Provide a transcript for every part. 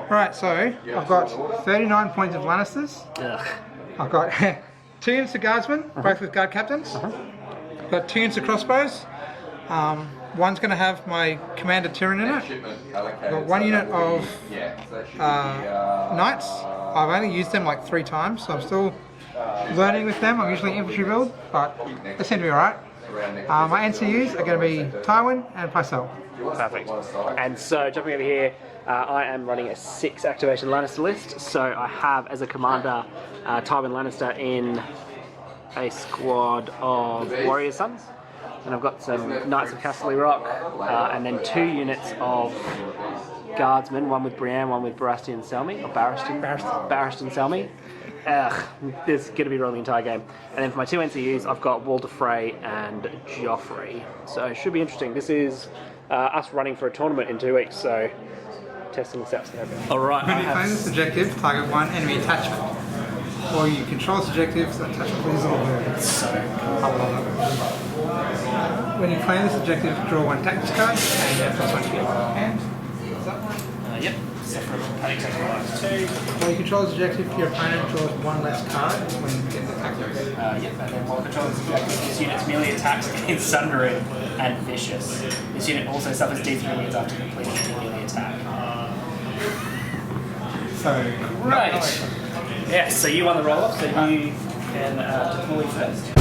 Right, so I've got 39 points of Lannisters. Ugh. I've got 2 units of guardsmen, both with guard captains. I've got 2 units of crossbows. One's going to have my commander Tyrion in it. I've got 1 unit of knights. I've only used them like 3 times, so I'm still learning with them. I'm usually infantry build, but they seem to be alright. My NCUs are going to be Tywin and Pycelle. Perfect. And so, jumping over here, I am running a 6 activation Lannister list. So I have as a commander Tywin Lannister in a squad of Warrior Sons. And I've got some Knights of Casterly Rock, and then 2 units of Guardsmen, one with Brienne, one with Barristan Selmy, or Barristan Selmy. This is going to be rolling the entire game. And then for my 2 NCUs, I've got Walder Frey and Joffrey. So it should be interesting. This is us running for a tournament in 2 weeks, so testing this out. Alright, When you claim this objective, target 1 enemy attachment. Or you control this objective, so attachment with these little birds. So when you claim this objective, draw 1 tactics card and get +1 to your hand. yep. Separate panic attack 2. When you control this objective, your opponent draws 1 less card when you get the tactics. Yep, and then while controlling this objective, this unit's melee attacks against Sundering and Vicious. This unit also suffers D3 wounds after completing a melee attack. So, Right. Yeah, so you won the roll-up, so you can deploy first.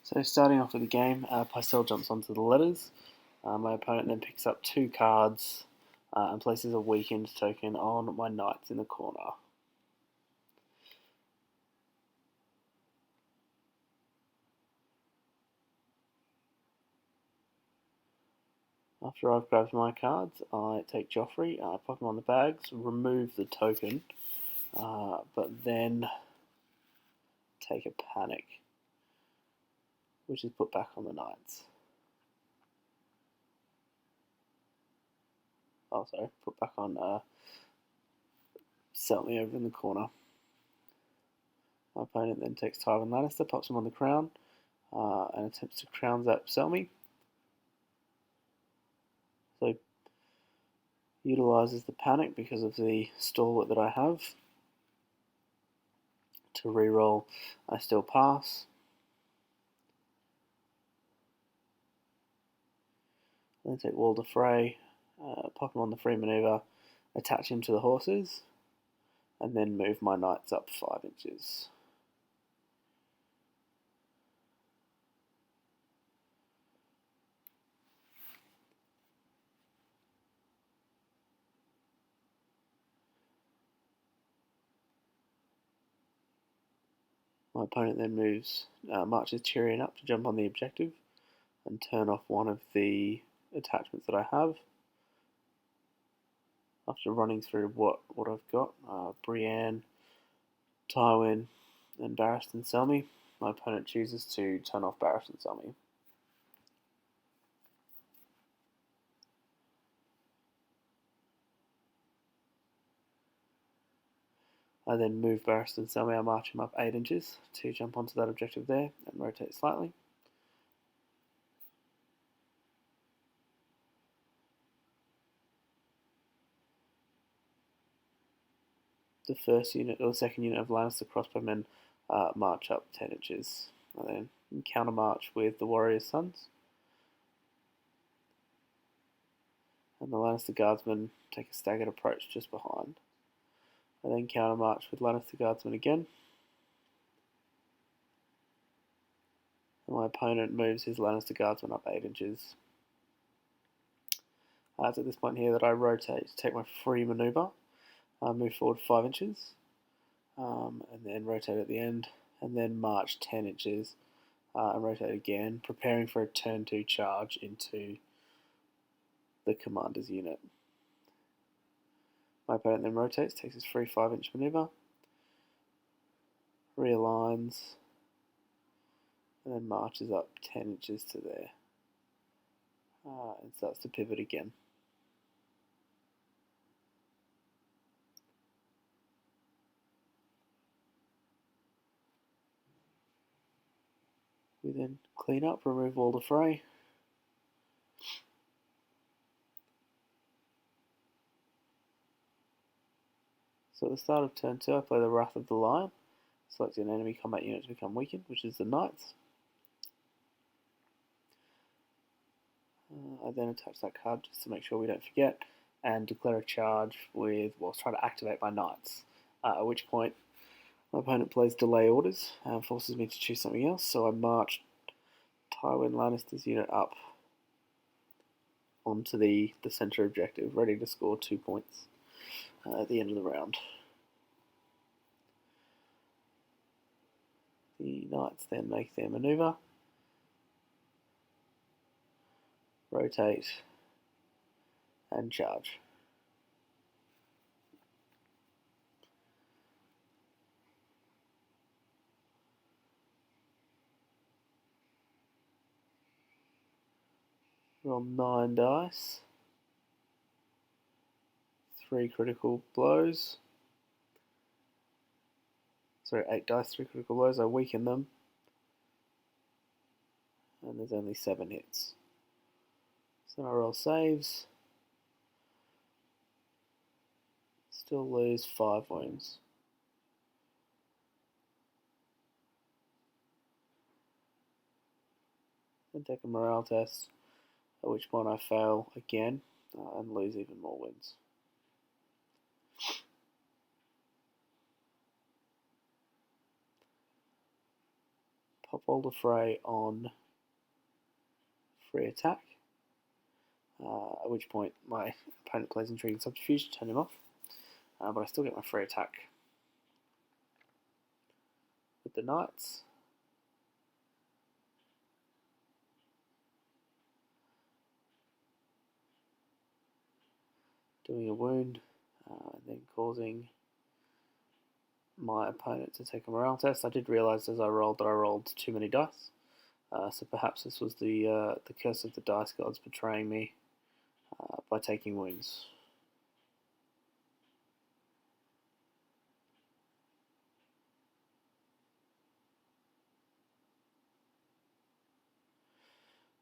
So starting off with the game, Pycelle jumps onto the letters. My opponent then picks up 2 cards and places a weakened token on my knights in the corner. After I've grabbed my cards, I take Joffrey, pop him on the bags, remove the token, but then take a panic, which is put back on the knights. Oh, sorry, put back on Selmy over in the corner. My opponent then takes Tywin Lannister, pops him on the crown, and attempts to crown zap Selmy. So, utilises the panic because of the stalwart that I have. To reroll, I still pass. Then take Walder Frey, pop him on the free manoeuvre, attach him to the horses, and then move my knights up 5 inches. My opponent then marches Tyrion up to jump on the objective and turn off one of the attachments that I have. After running through what I've got, Brienne, Tywin, and Barristan Selmy, my opponent chooses to turn off Barristan Selmy. I then move Barristan Selmy, I march him up 8 inches to jump onto that objective there and rotate slightly. The first unit or the second unit of Lannister crossbowmen march up 10 inches, and then counter march with the warrior's sons. And the Lannister guardsmen take a staggered approach just behind. And then counter march with Lannister guardsmen again. And my opponent moves his Lannister guardsmen up 8 inches. It's at this point here that I rotate to take my free maneuver, move forward 5 inches, and then rotate at the end, and then march 10 inches and rotate again, preparing for a turn 2 charge into the commander's unit. My opponent then rotates, takes his free 5-inch maneuver, realigns, and then marches up 10 inches to there, and starts to pivot again. We then clean up, remove all the fray. So at the start of turn 2, I play the Wrath of the Lion, selecting an enemy combat unit to become weakened, which is the Knights. I then attach that card just to make sure we don't forget, and declare a charge with, well, try to activate my Knights, at which point my opponent plays delay orders and forces me to choose something else, so I march Tywin Lannister's unit up onto the centre objective, ready to score 2 points at the end of the round. The Knights then make their manoeuvre, rotate, and charge. Roll 9 dice, 3 critical blows. Sorry, 8 dice, 3 critical blows. I weaken them, and there's only 7 hits. So I roll saves. Still lose 5 wounds. Then take a morale test, at which point I fail again and lose even more wins. Pop Boulder Fray on free attack, at which point my opponent plays Intriguing Subterfuge to turn him off, but I still get my free attack with the Knights. Doing a wound, and then causing my opponent to take a morale test. I did realise as I rolled that I rolled too many dice, so perhaps this was the curse of the dice gods betraying me by taking wounds.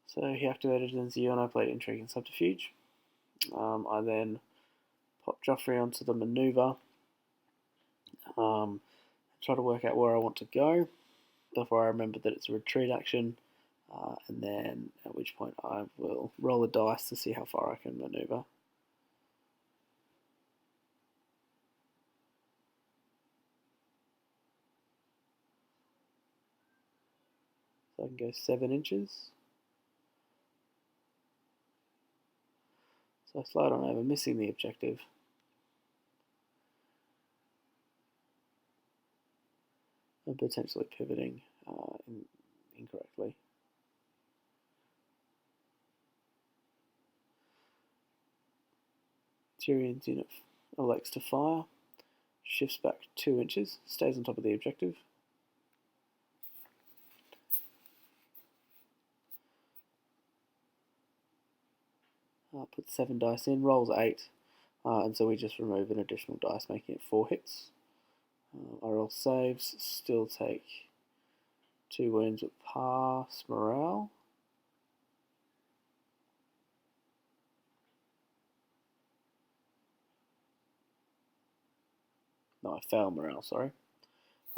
So he activated Enzio and I played Intriguing Subterfuge. I then pop Joffrey onto the manoeuvre, try to work out where I want to go before I remember that it's a retreat action, and then at which point I will roll a dice to see how far I can manoeuvre. So I can go 7 inches. So I slide on over, missing the objective. And potentially pivoting incorrectly. Tyrion's unit elects to fire, shifts back 2 inches, stays on top of the objective. Puts 7 dice in, rolls 8, and so we just remove an additional dice, making it 4 hits. I roll saves, still take 2 wounds with pass morale. No, I fail morale, sorry.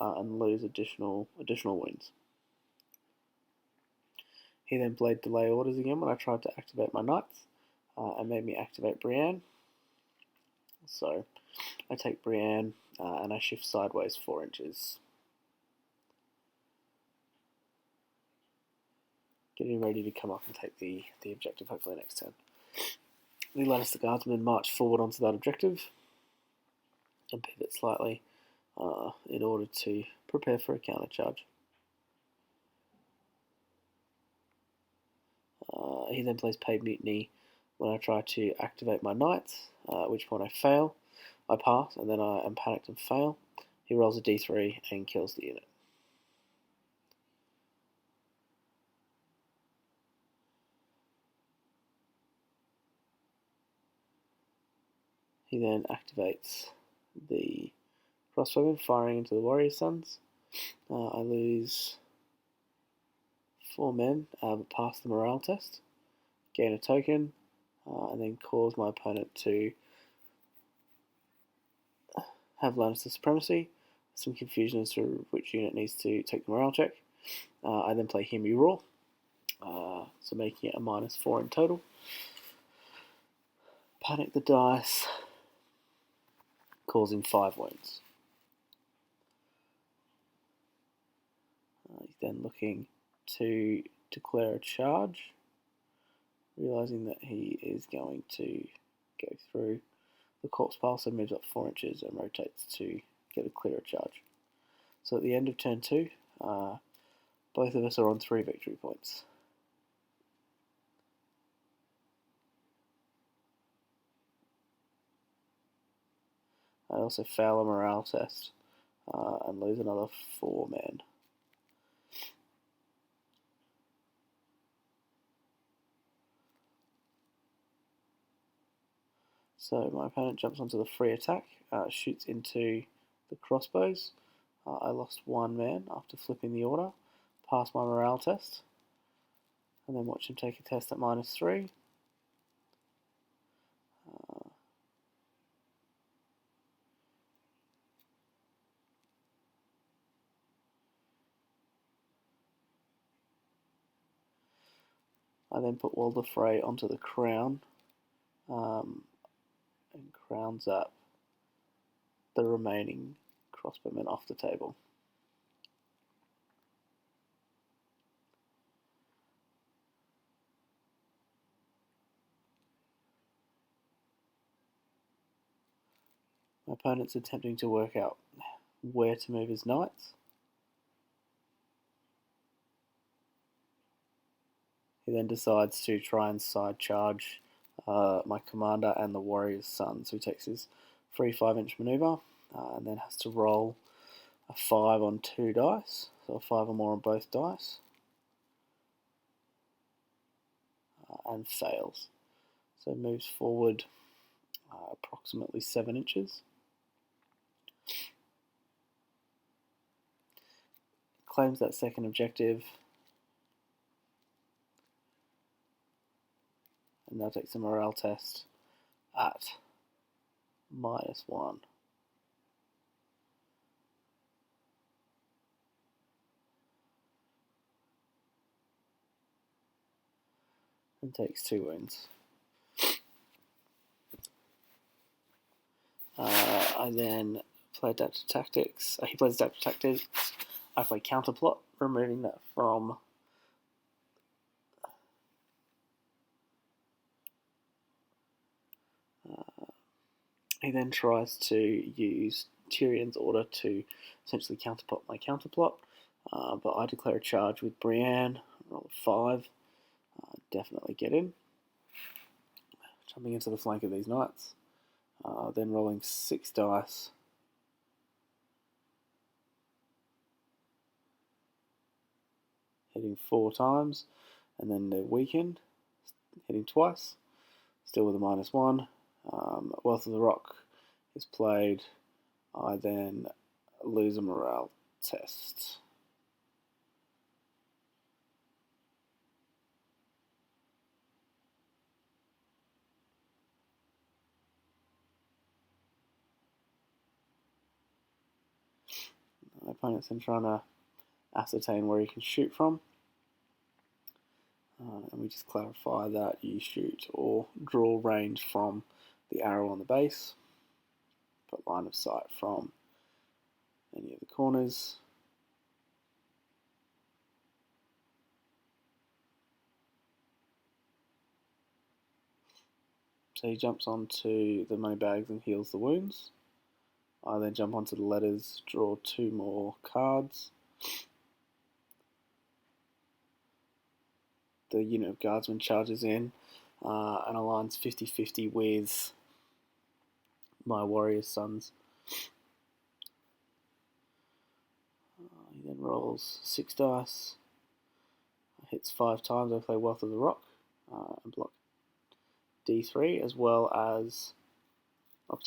and lose additional wounds. He then played delay orders again when I tried to activate my knights, and made me activate Brienne. So I take Brienne and I shift sideways 4 inches. Getting ready to come up and take the objective hopefully next turn. The Lannister Guardsmen march forward onto that objective and pivot slightly in order to prepare for a counter charge. He then plays Paid Mutiny when I try to activate my knights, at which point I fail. I pass, and then I am panicked and fail. He rolls a d3 and kills the unit. He then activates the crossbowman, firing into the warrior sons. I lose 4 men, but pass the morale test, gain a token, and then cause my opponent to have Lannister supremacy. Some confusion as to which unit needs to take the morale check. I then play Hear Me Roar, so making it a -4 in total. Panic the dice, causing 5 wounds. He's then looking to declare a charge, realizing that he is going to go through the corpse pile, so moves up 4 inches and rotates to get a clearer charge. So at the end of turn 2, both of us are on 3 victory points. I also fail a morale test and lose another 4 men. So my opponent jumps onto the free attack, shoots into the crossbows. I lost 1 man after flipping the order, passed my morale test, and then watch him take a test at -3. I then put Walder Frey onto the crown and crowns up the remaining crossbowmen off the table. My opponent's attempting to work out where to move his knights. He then decides to try and side charge my commander and the warrior's son. So he takes his free 5-inch maneuver and then has to roll a 5 on 2 dice, so a 5 or more on both dice, and fails. So moves forward approximately 7 inches. Claims that second objective, and now takes a morale test at -1. And takes 2 wounds. I then play Adaptive Tactics. He plays Adaptive Tactics. I play Counterplot, removing that from he then tries to use Tyrion's order to essentially counterplot my counterplot, but I declare a charge with Brienne, roll a 5, definitely get in. Jumping into the flank of these knights, then rolling 6 dice, hitting 4 times, and then they're weakened, hitting twice, still with a -1. Wealth of the Rock is played. I then lose a morale test. My opponent's then trying to ascertain where he can shoot from. And we just clarify that you shoot or draw range from the arrow on the base, but line of sight from any of the corners. So he jumps onto the money bags and heals the wounds. I then jump onto the letters, draw 2 more cards. The unit of guardsmen charges in and aligns 50-50 with my warrior's sons. He then rolls 6 dice, hits 5 times. I play Wealth of the Rock and block D3, as well as,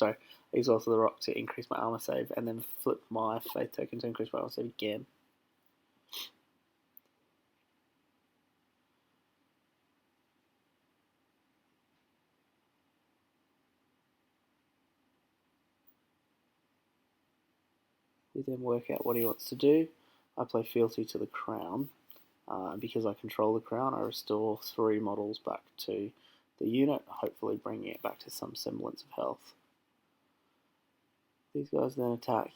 I use Wealth of the Rock to increase my armor save, and then flip my faith token to increase my armor save again. We then work out what he wants to do. I play Fealty to the Crown. Because I control the crown, I restore 3 models back to the unit, hopefully bringing it back to some semblance of health. These guys then attack.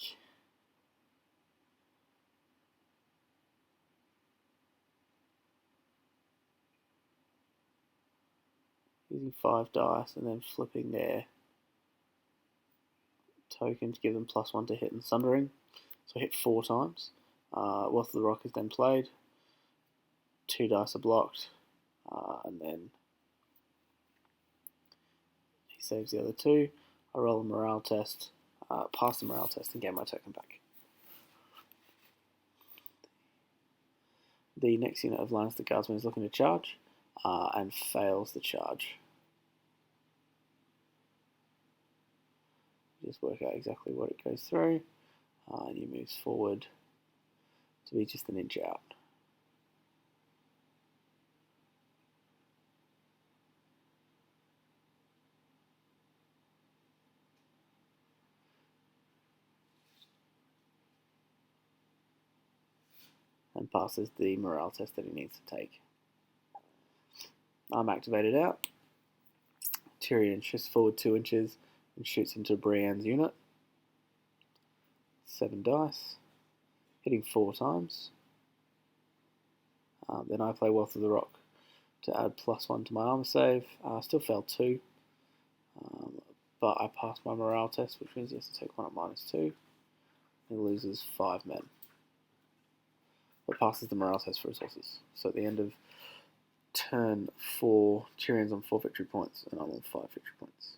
Using 5 dice and then flipping their token to give them +1 to hit and sundering. So I hit 4 times. Wealth of the Rock is then played. 2 dice are blocked, and then he saves the other 2. I roll a morale test, pass the morale test, and get my token back. The next unit of Lannister Guardsmen is looking to charge, and fails the charge. Just work out exactly what it goes through, and he moves forward to be just an inch out. And passes the morale test that he needs to take. I'm activated out. Tyrion shifts forward 2 inches and shoots into Brienne's unit. 7 dice, hitting 4 times. Then I play Wealth of the Rock to add +1 to my armor save. Still failed 2, but I passed my morale test, which means he has to take 1 at -2. He loses 5 men. But passes the morale test for his horses. So at the end of turn 4, Tyrion's on 4 victory points, and I'm on 5 victory points.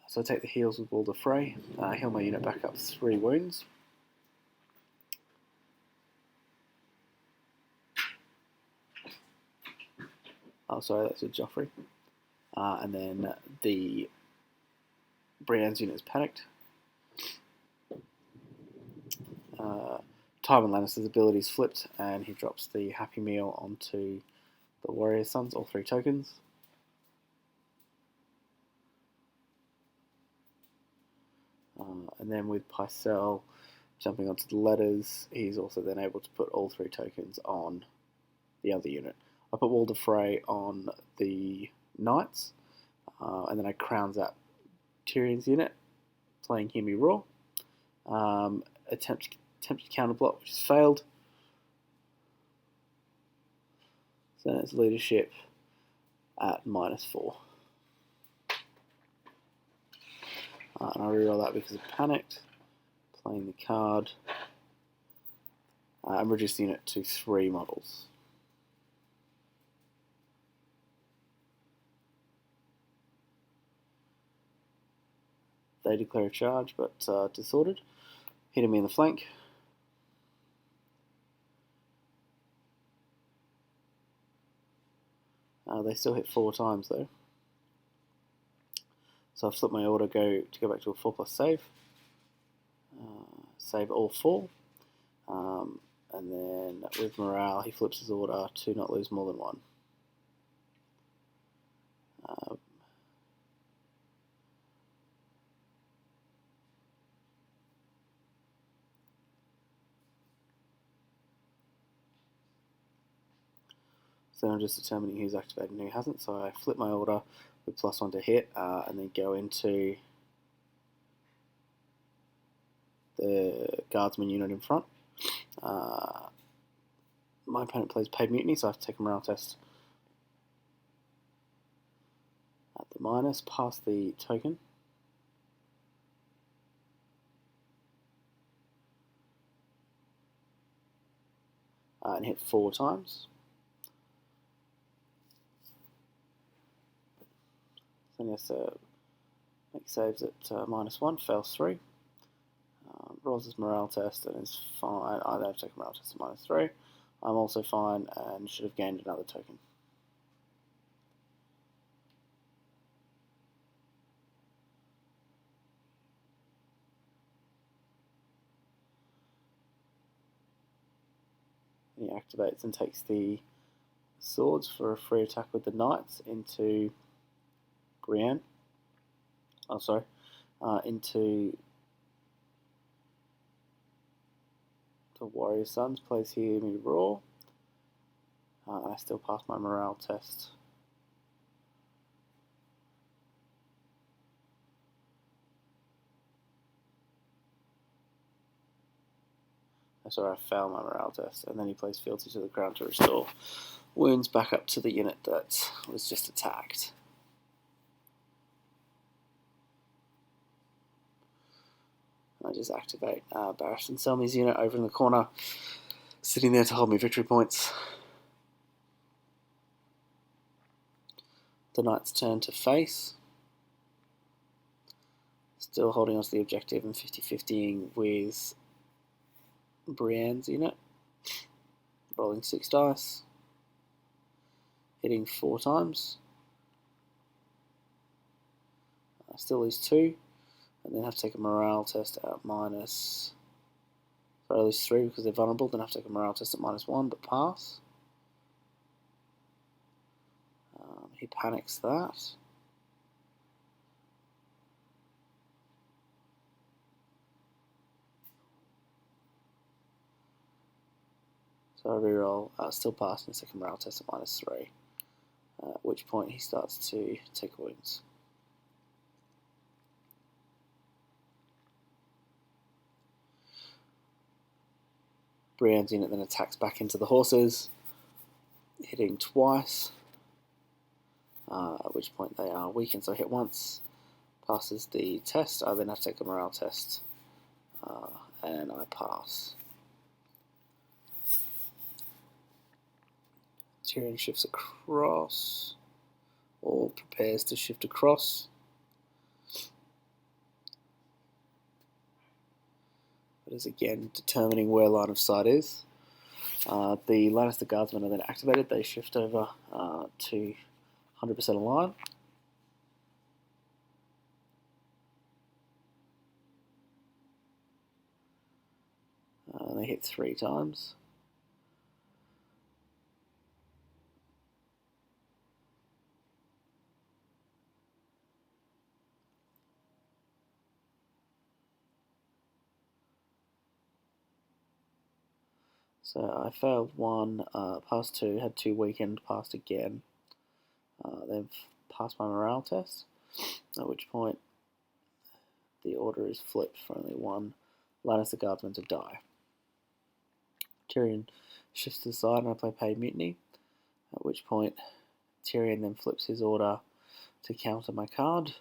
So I take the heals with Walder Frey, heal my unit back up 3 wounds. Oh, sorry, that's with Joffrey. And then the Brienne's unit is panicked. Tywin Lannister's ability is flipped, and he drops the Happy Meal onto the Warrior's Sons, all 3 tokens. And then with Pycelle jumping onto the letters, he's also then able to put all 3 tokens on the other unit. I put Walder Frey on the Knights, and then I crowns out Tyrion's unit, playing Hear Me Roar. Attempt to counterblock, which has failed. So then it's leadership at -4. And I reroll that because it panicked. Playing the card. And reduce the unit to 3 models. They declare a charge, but disordered. Hitting me in the flank. They still hit 4 times though. So I've flipped my order to go back to a 4+ save. Save all 4. And then with morale, he flips his order to not lose more than 1. So I'm just determining who's activated and who hasn't. So I flip my order with +1 to hit, and then go into the guardsman unit in front. My opponent plays paid mutiny, so I have to take a morale test at the minus, pass the token. And hit 4 times. Then he has to make saves at -1, fails 3. Rolls his morale test and is fine. I don't have to take a morale test at -3. I'm also fine and should have gained another token. He activates and takes the swords for a free attack with the knights into Brienne. Oh, sorry. Into the warrior sons. Plays Hear Me Roar. I still pass my morale test. Sorry, I failed my morale test, and then he plays Fealty to the Crown to restore wounds back up to the unit that was just attacked. I just activate Barristan Selmy's unit over in the corner, sitting there to hold me victory points. The Knight's turn to face. Still holding on to the objective and 50-50ing with Brienne's unit. Rolling 6 dice. Hitting 4 times. I still lose 2. And then have to take a morale test at minus... Sorry, I lose 3 because they're vulnerable. Then I have to take a morale test at -1, but pass. He panics that. So I reroll, still passing the second morale test at -3, at which point he starts to take wounds. Brienne's unit then attacks back into the horses, hitting twice, at which point they are weakened, so I hit once, passes the test. I then have to take a morale test, and I pass. Tyrion shifts across, or prepares to shift across. But is again determining where line of sight is. The Lannister Guardsmen are then activated. They shift over to 100% align. They hit 3 times. So I failed 1, passed 2, had 2 weakened, passed again. Then passed my morale test, at which point the order is flipped for only 1 Lannister Guardsman to die. Tyrion shifts to the side and I play paid mutiny, at which point Tyrion then flips his order to counter my card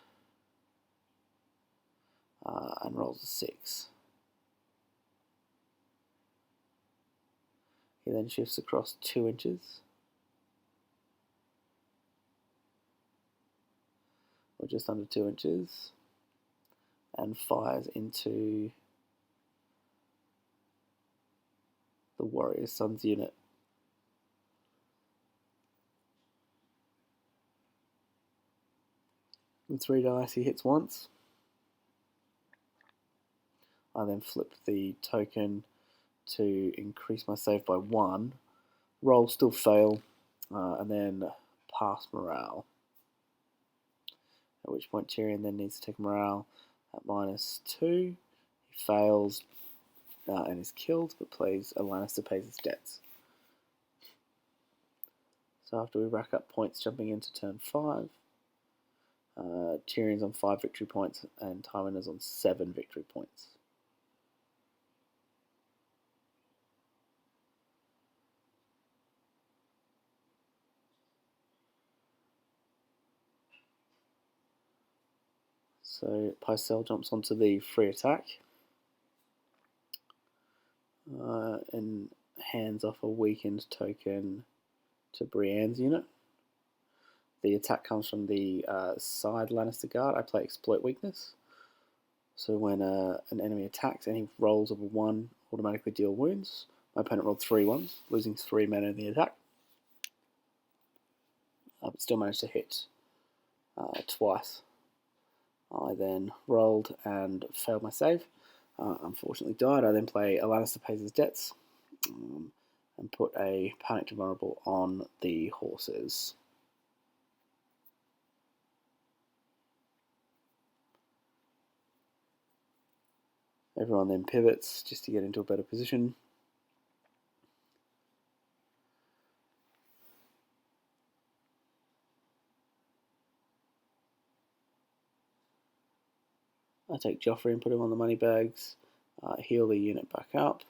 and rolls a 6. He then shifts across 2 inches, or just under 2 inches, and fires into the Warrior Sons unit. With 3 dice, he hits once. I then flip the token to increase my save by 1. Roll, still fail, and then pass morale. At which point Tyrion then needs to take morale at -2. He fails and is killed, but plays a Lannister pays his debts. So after we rack up points jumping into turn 5, Tyrion's on 5 victory points and Tywin is on 7 victory points. So Pycelle jumps onto the free attack and hands off a weakened token to Brienne's unit. The attack comes from the side Lannister guard. I play Exploit Weakness. So when an enemy attacks, any rolls of a 1 automatically deal wounds. My opponent rolled 3 ones, losing 3 men in the attack. But still managed to hit twice. I then rolled and failed my save. Unfortunately died. I then play a Lannister Pays His Debts and put a Panicked Vulnerable on the horses. Everyone then pivots just to get into a better position. I take Joffrey and put him on the money bags, heal the unit back up,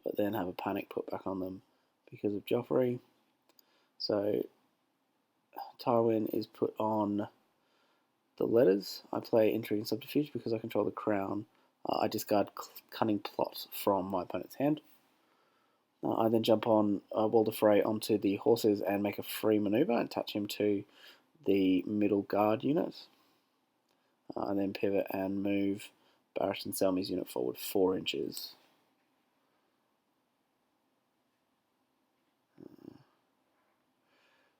but then have a panic put back on them because of Joffrey. So Tywin is put on the letters. I play Intrigue and Subterfuge because I control the crown. I discard Cunning Plot from my opponent's hand. I then jump on Walder Frey onto the horses and make a free maneuver and attach him to the middle guard unit. I then pivot and move Barrett and Selmy's unit forward 4 inches.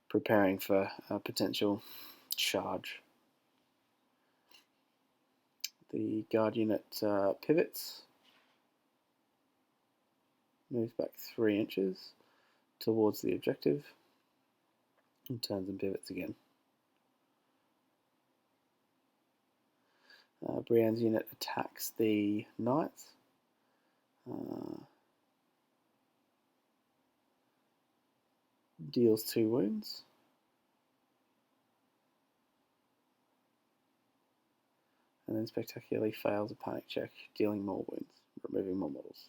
Preparing for a potential charge. The guard unit pivots, moves back 3 inches towards the objective, and turns and pivots again. Brienne's unit attacks the knights. Deals 2 wounds. And then spectacularly fails a panic check, dealing more wounds, removing more models.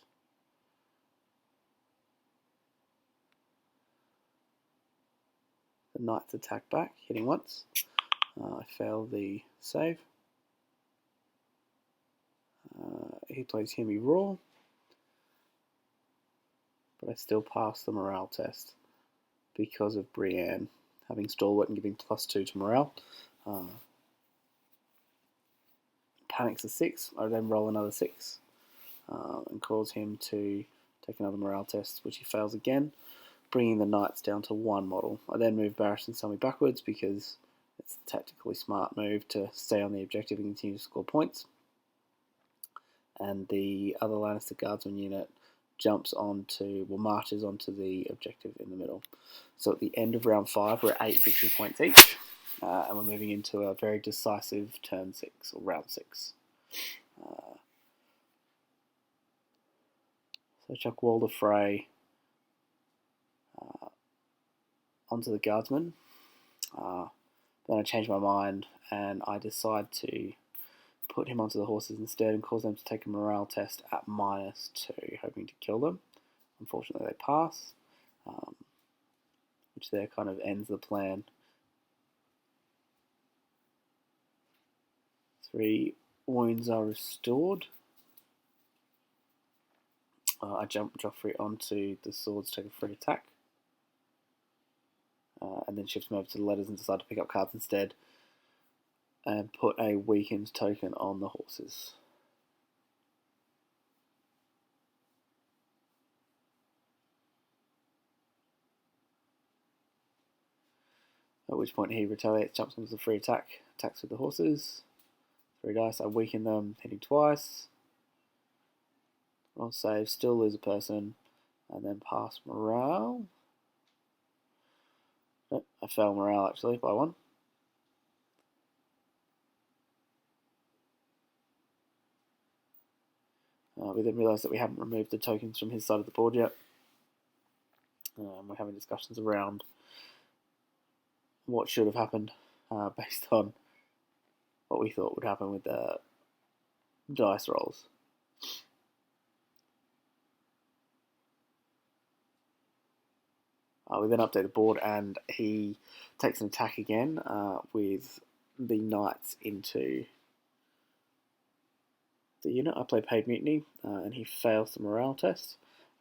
The knights attack back, hitting once. I fail the save. He plays Hear Me Roar, but I still pass the morale test because of Brienne having Stalwart and giving +2 to morale. Panics a 6, I then roll another 6 and cause him to take another morale test, which he fails again, bringing the knights down to 1 model. I then move Barrett and Selmy backwards because it's a tactically smart move to stay on the objective and continue to score points. And the other Lannister Guardsman unit marches onto the objective in the middle. So at the end of round 5, we're at 8 victory points each, and we're moving into a very decisive turn 6, or round 6. So chuck Walder Frey onto the Guardsman. Then I change my mind, and I decide to put him onto the horses instead and cause them to take a morale test at -2, hoping to kill them. Unfortunately, they pass, which there kind of ends the plan. 3 wounds are restored. I jump Joffrey onto the swords, take a free attack, and then shift him over to the letters and decide to pick up cards instead and put a weakened token on the horses. At which point he retaliates, jumps onto the free attack, attacks with the horses. 3 dice, I weaken them, hitting twice. Roll save, still lose a person, and then pass morale. Nope, I fail morale actually by 1. We then realise that we haven't removed the tokens from his side of the board yet. We're having discussions around what should have happened based on what we thought would happen with the dice rolls. We then update the board, and he takes an attack again with the knights into the unit. I play Paid Mutiny, and he fails the morale test,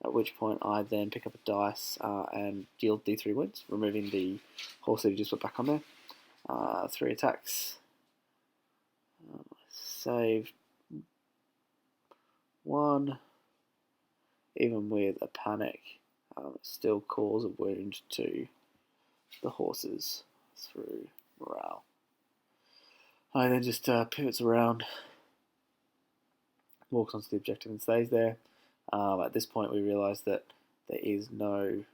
at which point I then pick up a dice and deal D3 wounds, removing the horse that he just put back on there. 3 attacks. Saved 1. Even with a panic, still cause a wound to the horses through morale. I then just pivots around, walks onto the objective and stays there. At this point we realise that there is no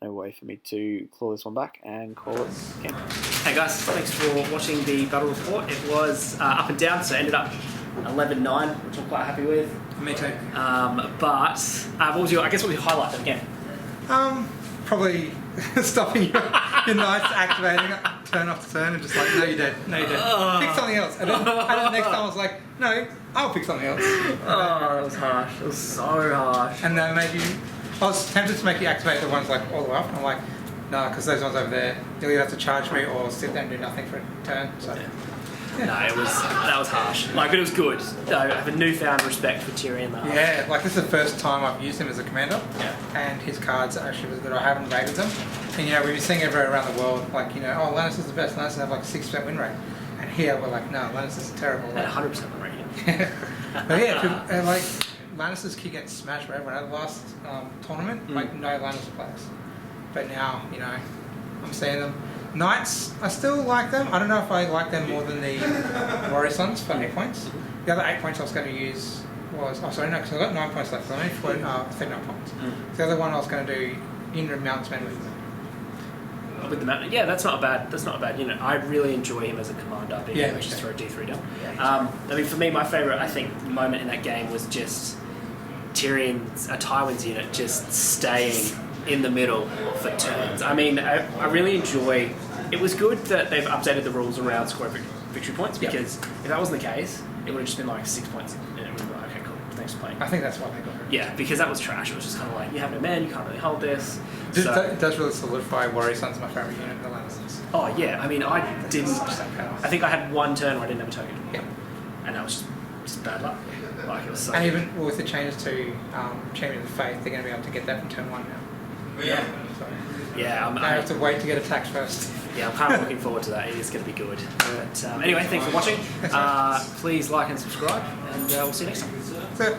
way for me to claw this one back and call it again. Hey guys, thanks for watching the battle report. It was up and down, so it ended up 11-9, which I'm quite happy with. Me too. But what was your highlight of the game? Probably stopping your knights activating, turn off the turn, and just like, no, you're dead, no, you're dead. Pick something else. And then the next time I was like, no, I'll pick something else. That was harsh. It was so harsh. And then maybe I was tempted to make you activate the ones like all the way up, and I'm like, no, because those ones over there, you'll either have to charge me or sit there and do nothing for a turn. So. Yeah. No, that was harsh. But it was good. I have a newfound respect for Tyrion Lannister. Yeah, this is the first time I've used him as a commander. Yeah. And his cards are actually really good. I haven't rated them. And we've been seeing everywhere around the world, Lannister's the best. Lannister have 6% win rate. And here we're like, no, Lannister's terrible. And 100% win rate. But yeah, Lannister's kid gets smashed by everyone. At the last tournament, no Lannister players. But now, I'm seeing them. Knights, I still like them. I don't know if I like them more than the Warrior Sons for 8 points. The other 8 points I was going to use was... Oh, sorry, no, because I've got 9 points left. So I only 39 points. The other one I was going to do Inner Mountsman with them. With the mountain, yeah, that's not a bad unit. I really enjoy him as a commander, being able to just throw a D3 down. Yeah, for me, my favourite, moment in that game was just Tywin's unit just staying in the middle for turns. I really enjoy... It was good that they've updated the rules around scoring victory points, because if that wasn't the case, it would have just been 6 points, and it would have been like, okay, cool, thanks for playing. I think that's why they got it. Yeah, because that was trash. It was just kind of like, you have no men, you can't really hold this. It does really solidify Warrior Sons my favourite unit in the Lannisters. Oh yeah, I didn't... I think I had one turn where I didn't have a token. Yeah. And that was just bad luck. It was so... And even with the changes to Champion of the Faith, they're going to be able to get that from turn 1 now. Yeah. So, yeah, I have to wait to get attacks first. Yeah, I'm kind of looking forward to that. It is going to be good. But anyway, thanks for watching. Please like and subscribe, and we'll see you next time. That's it.